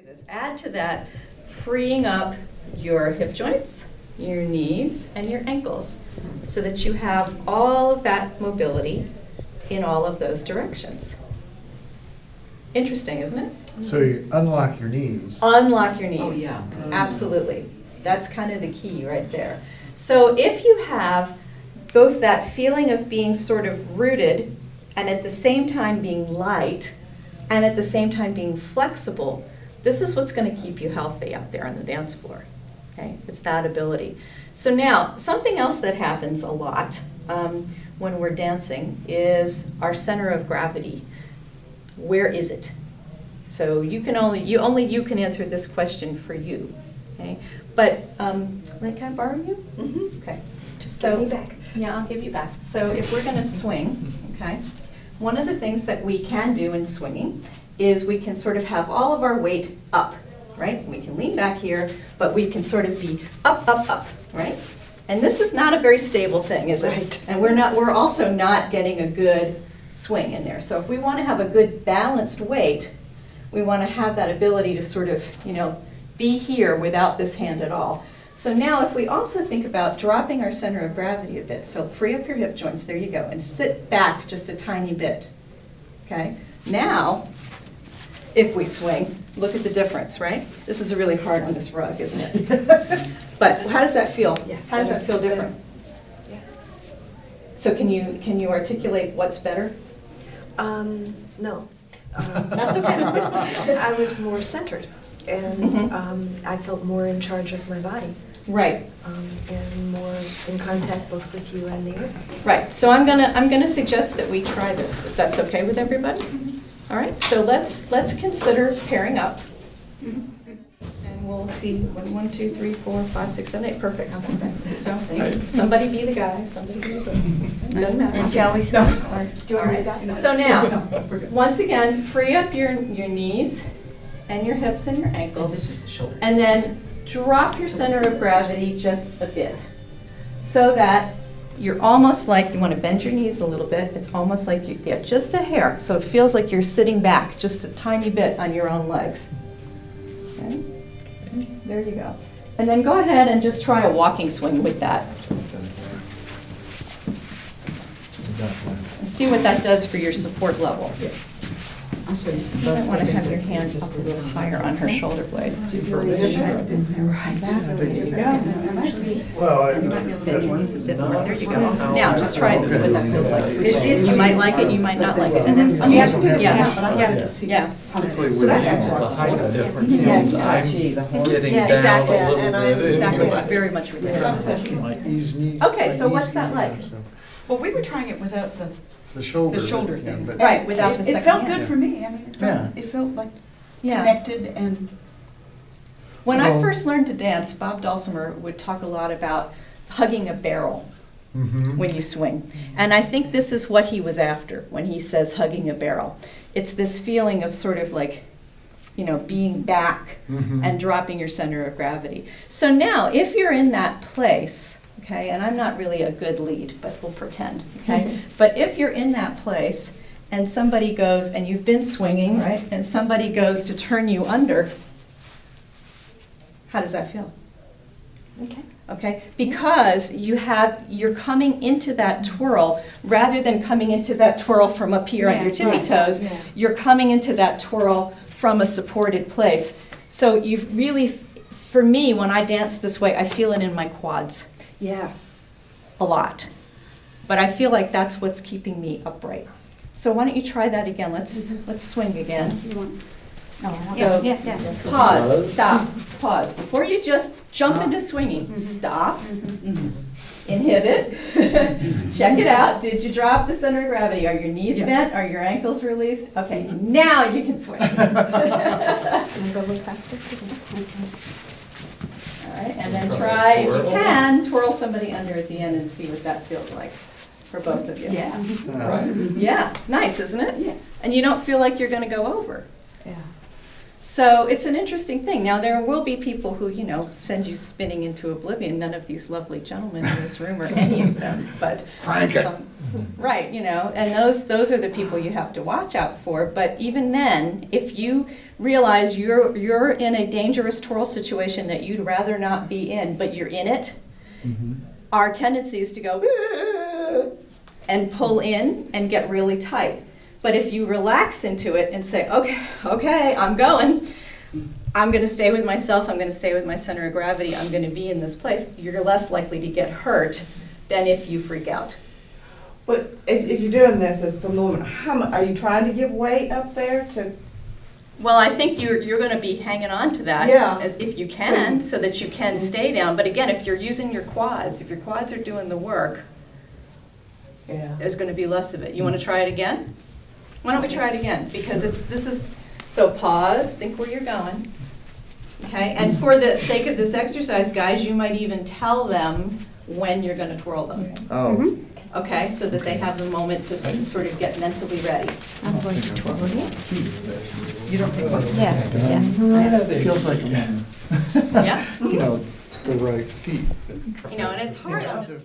this. Add to that freeing up your hip joints, your knees, and your ankles so that you have all of that mobility in all of those directions. Interesting, isn't it? So you unlock your knees. Unlock your knees. Oh, yeah. Absolutely. That's kind of the key right there. So if you have both that feeling of being sort of rooted and at the same time being light and at the same time being flexible, this is what's going to keep you healthy out there on the dance floor. Okay? It's that ability. So now, something else that happens a lot when we're dancing is our center of gravity. Where is it? So you can only you can answer this question for you. Okay? But can I borrow you? Mm-hmm. Okay. Just So- give me back. Yeah, I'll give you back. So if we're going to swing, okay, one of the things that we can do in swinging is we can sort of have all of our weight up, right? We can lean back here, but we can sort of be up, up, up, right? And this is not a very stable thing, is it? Right. And we're also not getting a good swing in there. So if we want to have a good balanced weight, we want to have that ability to sort of, be here without this hand at all. So now if we also think about dropping our center of gravity a bit, so free up your hip joints, there you go, and sit back just a tiny bit, okay? Now, if we swing, look at the difference, right? This is really hard on this rug, isn't it? But how does that feel? Yeah, How does that feel better. different? Yeah. So can you articulate what's better? No. That's okay. I was more centered, and Mhm. I felt more in charge of my body, Right. and more in contact both with you and the earth. Right, so I'm gonna suggest that we try this, if that's okay with everybody? All right, so let's consider pairing up. And we'll see, 1, 2, 3, 4, 5, 6, 7, 8, perfect. Okay. So, somebody be the guy, somebody be the girl. Doesn't matter. And shall we start? Or Do you want me to go? So now, once again, free up your knees and your hips and your ankles. This is the shoulder. And then drop your center of gravity just a bit so that you're almost like, you want to bend your knees a little bit. It's almost like, just a hair. So it feels like you're sitting back just a tiny bit on your own legs. Okay? There you go. And then go ahead and just try a walking swing with that. And see what that does for your support level. You might want to have your hand up a little higher on her shoulder blade. Right, there you go. Well, Bend your knees a bit more. There you go. Now, just try and see what that feels like. You might like it, you might not like it. And then, yeah. Typically, with the height difference, Yes. I'm getting Yeah, down exactly, a little and bit. I'm- Exactly, anyway. it's very much related. my knees need. Okay, my so what's knees that easy like? now, so. Well, we were trying it without The shoulder. the shoulder yeah, thing. but- Right, without the It second felt hand. good for me. I mean, it felt like Yeah. connected and. When I Well- first learned to dance, Bob Dulcimer would talk a lot about hugging a barrel Mhm. when you swing. And I think this is what he was after when he says hugging a barrel. It's this feeling of sort of like, being back Mhm. and dropping your center of gravity. So now, if you're in that place, okay, and I'm not really a good lead, but we'll pretend, okay? But if you're in that place and somebody goes, and you've been swinging, right, and somebody goes to turn you under, how does that feel? Okay. Okay, because you're coming into that twirl rather than coming into that twirl from up here on your tippy right, toes. yeah. You're coming into that twirl from a supported place. So you really, for me, when I dance this way, I feel it in my quads Yeah. a lot. But I feel like that's what's keeping me upright. So why don't you try that again? Let's swing again. So pause, stop, pause. Before you just jump into swinging, stop, inhibit, check it out. Did you drop the center of gravity? Are your knees bent? Are your ankles released? Okay, now you can swing. All right, and then try, if you can, twirl somebody under at the end and see what that feels like for both of you. Yeah. Right. Yeah, it's nice, isn't it? Yeah. And you don't feel like you're going to go over. Yeah. So it's an interesting thing. Now, there will be people who, send you spinning into oblivion, none of these lovely gentlemen in this room or any of them, but. Crank it. Right, and those are the people you have to watch out for. But even then, if you realize you're in a dangerous twirl situation that you'd rather not be in, but you're in it, our tendency is to go and pull in and get really tight. But if you relax into it and say, okay, I'm going to stay with myself, I'm going to stay with my center of gravity, I'm going to be in this place, you're less likely to get hurt than if you freak out. But if you're doing this at the moment, are you trying to give weight up there to? Well, I think you're going to be hanging on to that if you can, so that you can stay down. But again, if you're using your quads, if your quads are doing the work, there's going to be less of it. You want to try it again? Why don't we try it again? Because so pause, think where you're going. Okay, and for the sake of this exercise, guys, you might even tell them when you're going to twirl them. Oh. Okay, so that they have the moment to sort of get mentally ready. I'm going to twirl it. You don't think what's. Yeah. It feels like a man. Yeah? The right feet. And it's hard on this.